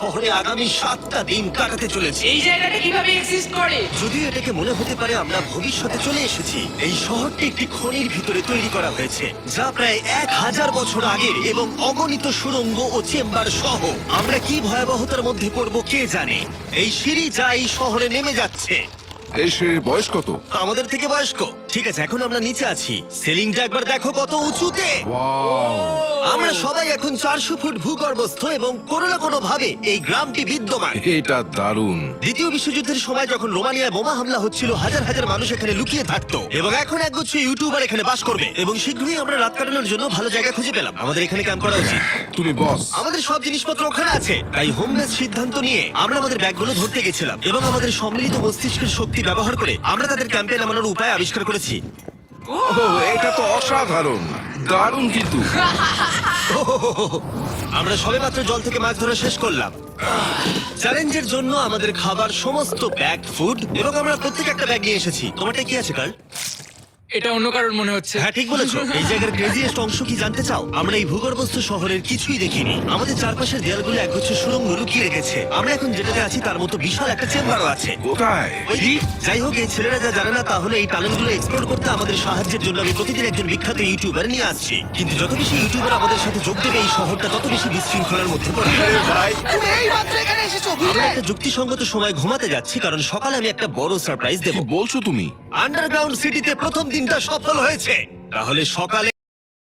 শহরে আগামী 7টা দিন কাটাতে চলেছে। এই জায়গাটা কিভাবে এক্সিস্ট করে? যদিও এটাকে মনে হতে পারে আমরা ভবিষ্যতে চলে এসেছি, এই শহরটি একটি খনির ভিতরে তৈরি করা হয়েছে যা প্রায় 1000 বছর আগের এবং অগণিত সুড়ঙ্গ ও চেম্বার সহ। আমরা কি ভয়াবহতার মধ্যে পড়বো কে জানে। এই সিঁড়ি যা এই শহরে নেমে যাচ্ছে এই সিঁড়ির বয়স কত? আমাদের থেকে বয়স্ক। ঠিক আছে, এখন আমরা নিচে আছি। সিলিংটা একবার দেখো কত উঁচুতে। ওয়াও! আমরা সবাই এখন 400 ফুট ভূগর্ভস্থ এবং কোনো না কোনো ভাবে এই গ্রামটি বিদ্যমান। এটা দারুণ। দ্বিতীয় বিশ্বযুদ্ধের সময় যখন রোমানিয়ায় বোমা হামলা হচ্ছিল, হাজার হাজার মানুষ এখানে লুকিয়ে থাকতো এবং এখন একগুচ্ছ ইউটিউবার এখানে বাস করবে। এবং শীঘ্রই আমরা রাত কাটানোর জন্য ভালো জায়গা খুঁজে পেলাম। আমাদের এখানে ক্যাম্প করা উচিত। তুমি বস। আমাদের সব জিনিসপত্র ওখানে আছে, তাই হোমলেস সিদ্ধান্ত নিয়ে আমরা আমাদের ব্যাগগুলো ধরতে গেছিলাম এবং আমাদের সম্মিলিত মস্তিষ্কের শক্তি ব্যবহার করে আমরা তাদের ক্যাম্পে নামানোর উপায় আবিষ্কার করেছি। ওহ, এটা তো অসাধারণ। দারুণ কিন্তু। আমরা সবেমাত্র জল থেকে মাছ ধরা শেষ করলাম। চ্যালেঞ্জের জন্য আমাদের খাবার সমস্ত ব্যাগ ফুড এবং আমরা প্রত্যেক একটা ব্যাগ নিয়ে এসেছি। তোমারটা কি আছে কার্ল? এটা অন্য কারণ মনে হচ্ছে। হ্যাঁ, ঠিক বলেছো। এই জায়গার ক্রেজিয়েস্ট অংশ কি জানতে চাও? আমরা এই ভূগর্ভস্থ শহরের কিছুই দেখিনি। আমাদের চারপাশের দেয়ালগুলো একগুচ্ছ সুড়ঙ্গ লুকিয়ে রেখেছে। আমরা এখন যেটাতে আছি তার মতো বিশাল একটা চেম্বারও আছে। কোথায়? ওই যে, যাই হোক, এই ছেলেরা যা জানে না তাহলে এই টানেলগুলো এক্সপ্লোর করতে আমাদের সাহায্যের জন্য আমি প্রতিদিন একজন বিখ্যাত ইউটিউবার নিয়ে আসছি। কিন্তু যত বেশি ইউটিউবার আমাদের সাথে যোগ দেবে এই শহরটা তত বেশি বিশৃঙ্খলার মধ্যে পড়বে। ভাই, আমরা একটা যুক্তিসঙ্গত সময় ঘুমাতে যাচ্ছি কারণ সকালে আমি একটা বড় সারপ্রাইজ কি দেবো। বলছো তুমি? আন্ডারগ্রাউন্ড সিটিতে প্রথম দিনটা সফল হয়েছে। তাহলে সকালে